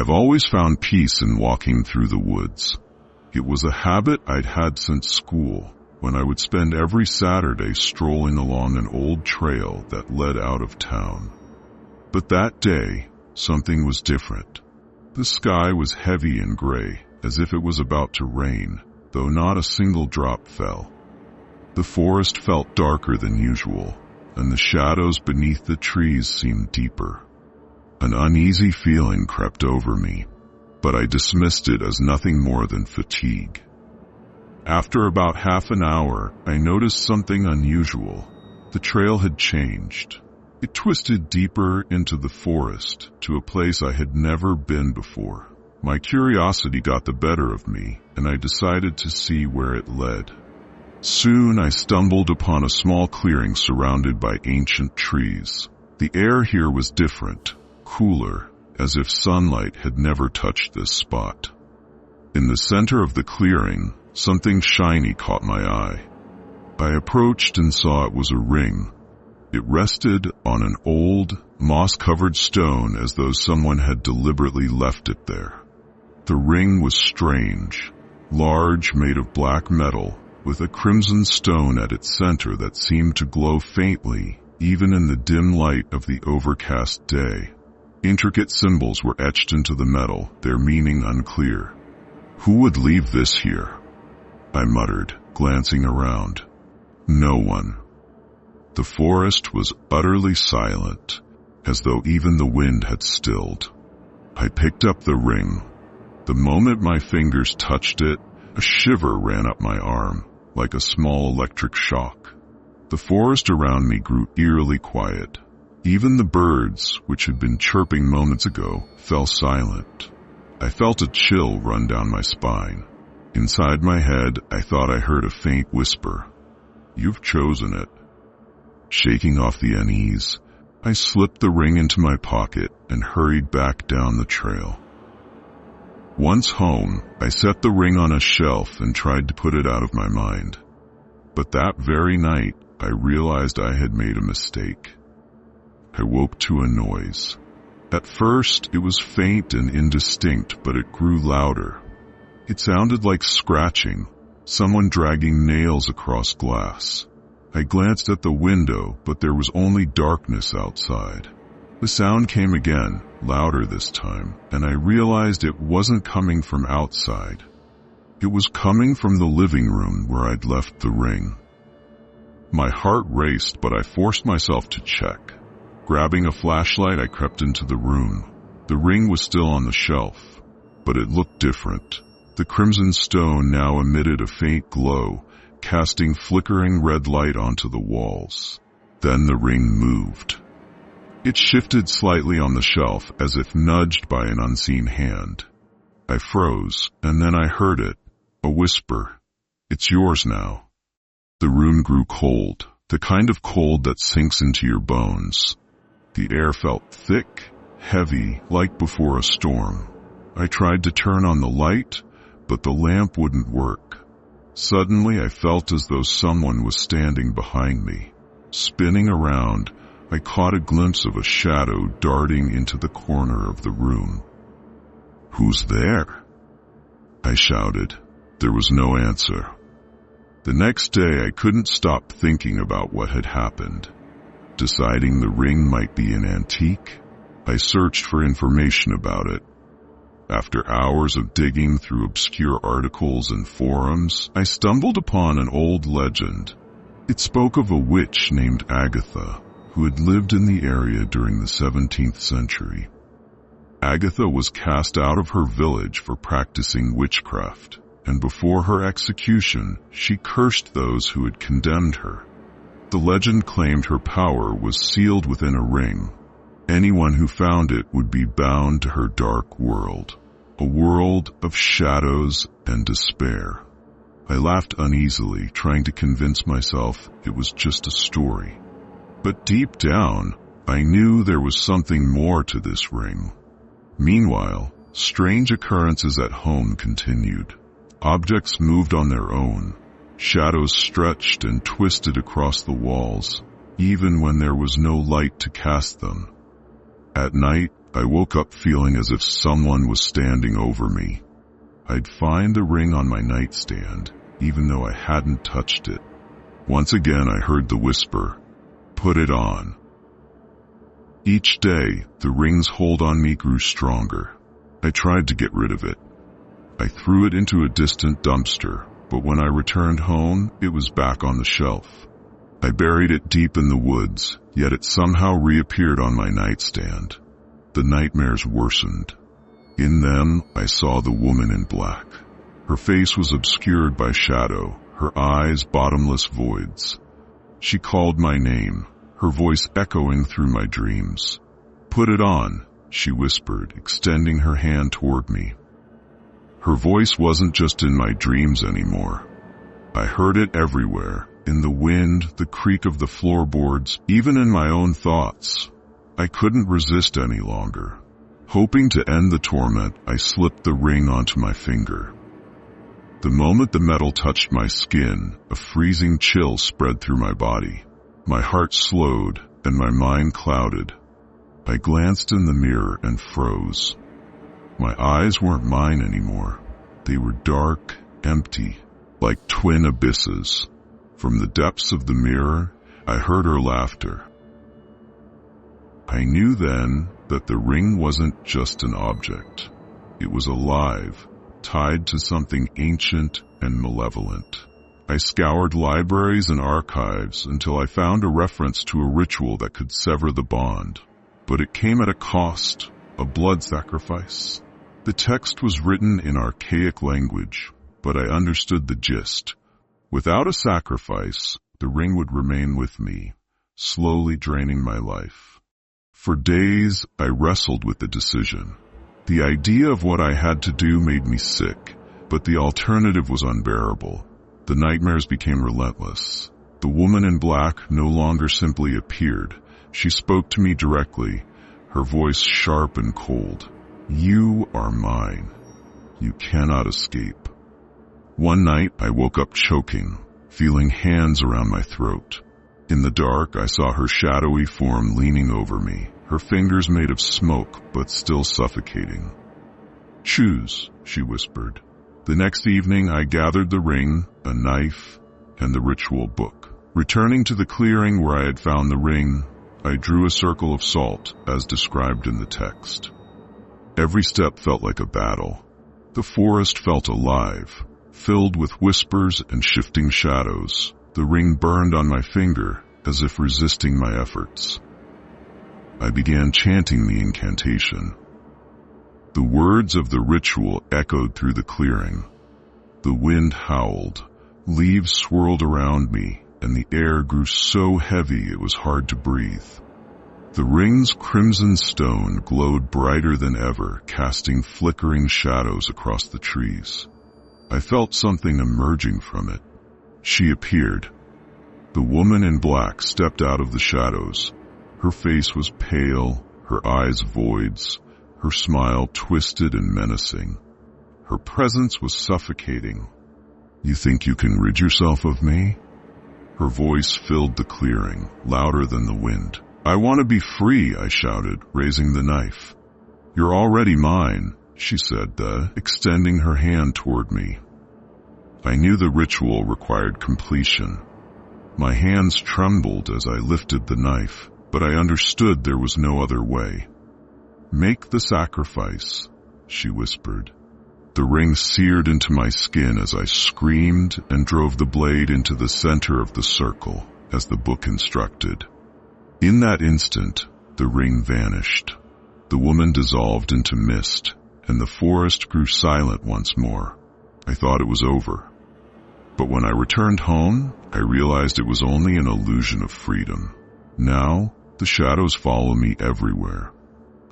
I've always found peace in walking through the woods. It was a habit I'd had since school, when I would spend every Saturday strolling along an old trail that led out of town. But that day, something was different. The sky was heavy and gray, as if it was about to rain, though not a single drop fell. The forest felt darker than usual, and the shadows beneath the trees seemed deeper. An uneasy feeling crept over me, but I dismissed it as nothing more than fatigue. After about half an hour, I noticed something unusual. The trail had changed. It twisted deeper into the forest, to a place I had never been before. My curiosity got the better of me, and I decided to see where it led. Soon I stumbled upon a small clearing surrounded by ancient trees. The air here was different, cooler, as if sunlight had never touched this spot. In the center of the clearing, something shiny caught my eye. I approached and saw it was a ring. It rested on an old, moss-covered stone as though someone had deliberately left it there. The ring was strange, large, made of black metal, with a crimson stone at its center that seemed to glow faintly, even in the dim light of the overcast day. Intricate symbols were etched into the metal, their meaning unclear. Who would leave this here? I muttered, glancing around. No one. The forest was utterly silent, as though even the wind had stilled. I picked up the ring. The moment my fingers touched it, a shiver ran up my arm, like a small electric shock. The forest around me grew eerily quiet. Even the birds, which had been chirping moments ago, fell silent. I felt a chill run down my spine. Inside my head, I thought I heard a faint whisper. You've chosen it. Shaking off the unease, I slipped the ring into my pocket and hurried back down the trail. Once home, I set the ring on a shelf and tried to put it out of my mind. But that very night, I realized I had made a mistake. I woke to a noise. At first, it was faint and indistinct, but it grew louder. It sounded like scratching, someone dragging nails across glass. I glanced at the window, but there was only darkness outside. The sound came again, louder this time, and I realized it wasn't coming from outside. It was coming from the living room where I'd left the ring. My heart raced, but I forced myself to check. Grabbing a flashlight, I crept into the room. The ring was still on the shelf, but it looked different. The crimson stone now emitted a faint glow, casting flickering red light onto the walls. Then the ring moved. It shifted slightly on the shelf, as if nudged by an unseen hand. I froze, and then I heard it, a whisper. It's yours now. The room grew cold, the kind of cold that sinks into your bones. The air felt thick, heavy, like before a storm. I tried to turn on the light, but the lamp wouldn't work. Suddenly, I felt as though someone was standing behind me. Spinning around, I caught a glimpse of a shadow darting into the corner of the room. Who's there? I shouted. There was no answer. The next day, I couldn't stop thinking about what had happened. Deciding the ring might be an antique, I searched for information about it. After hours of digging through obscure articles and forums, I stumbled upon an old legend. It spoke of a witch named Agatha, who had lived in the area during the 17th century. Agatha was cast out of her village for practicing witchcraft, and before her execution, she cursed those who had condemned her. The legend claimed her power was sealed within a ring. Anyone who found it would be bound to her dark world, a world of shadows and despair. I laughed uneasily, trying to convince myself it was just a story. But deep down, I knew there was something more to this ring. Meanwhile, strange occurrences at home continued. Objects moved on their own. Shadows stretched and twisted across the walls, even when there was no light to cast them. At night, I woke up feeling as if someone was standing over me. I'd find the ring on my nightstand, even though I hadn't touched it. Once again, I heard the whisper, "Put it on." Each day, the ring's hold on me grew stronger. I tried to get rid of it. I threw it into a distant dumpster, but when I returned home, it was back on the shelf. I buried it deep in the woods, yet it somehow reappeared on my nightstand. The nightmares worsened. In them, I saw the woman in black. Her face was obscured by shadow, her eyes bottomless voids. She called my name, her voice echoing through my dreams. "Put it on," she whispered, extending her hand toward me. Her voice wasn't just in my dreams anymore. I heard it everywhere, in the wind, the creak of the floorboards, even in my own thoughts. I couldn't resist any longer. Hoping to end the torment, I slipped the ring onto my finger. The moment the metal touched my skin, a freezing chill spread through my body. My heart slowed, and my mind clouded. I glanced in the mirror and froze. My eyes weren't mine anymore. They were dark, empty, like twin abysses. From the depths of the mirror, I heard her laughter. I knew then that the ring wasn't just an object. It was alive, tied to something ancient and malevolent. I scoured libraries and archives until I found a reference to a ritual that could sever the bond. But it came at a cost, a blood sacrifice. The text was written in archaic language, but I understood the gist. Without a sacrifice, the ring would remain with me, slowly draining my life. For days, I wrestled with the decision. The idea of what I had to do made me sick, but the alternative was unbearable. The nightmares became relentless. The woman in black no longer simply appeared. She spoke to me directly, her voice sharp and cold. "You are mine. You cannot escape." One night, I woke up choking, feeling hands around my throat. In the dark, I saw her shadowy form leaning over me, her fingers made of smoke but still suffocating. "Choose," she whispered. The next evening, I gathered the ring, a knife, and the ritual book. Returning to the clearing where I had found the ring, I drew a circle of salt, as described in the text. Every step felt like a battle. The forest felt alive, filled with whispers and shifting shadows. The ring burned on my finger, as if resisting my efforts. I began chanting the incantation. The words of the ritual echoed through the clearing. The wind howled, leaves swirled around me, and the air grew so heavy it was hard to breathe. The ring's crimson stone glowed brighter than ever, casting flickering shadows across the trees. I felt something emerging from it. She appeared. The woman in black stepped out of the shadows. Her face was pale, her eyes voids, her smile twisted and menacing. Her presence was suffocating. "You think you can rid yourself of me?" Her voice filled the clearing, louder than the wind. "I want to be free," I shouted, raising the knife. "You're already mine," she said, extending her hand toward me. I knew the ritual required completion. My hands trembled as I lifted the knife, but I understood there was no other way. "Make the sacrifice," she whispered. The ring seared into my skin as I screamed and drove the blade into the center of the circle, as the book instructed. In that instant, the ring vanished. The woman dissolved into mist, and the forest grew silent once more. I thought it was over. But when I returned home, I realized it was only an illusion of freedom. Now, the shadows follow me everywhere.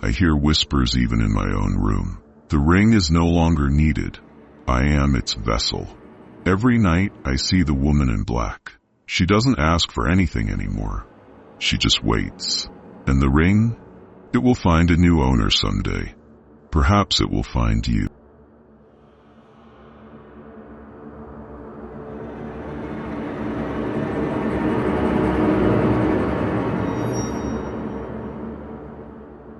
I hear whispers even in my own room. The ring is no longer needed. I am its vessel. Every night, I see the woman in black. She doesn't ask for anything anymore. She just waits. And the ring? It will find a new owner someday. Perhaps it will find you.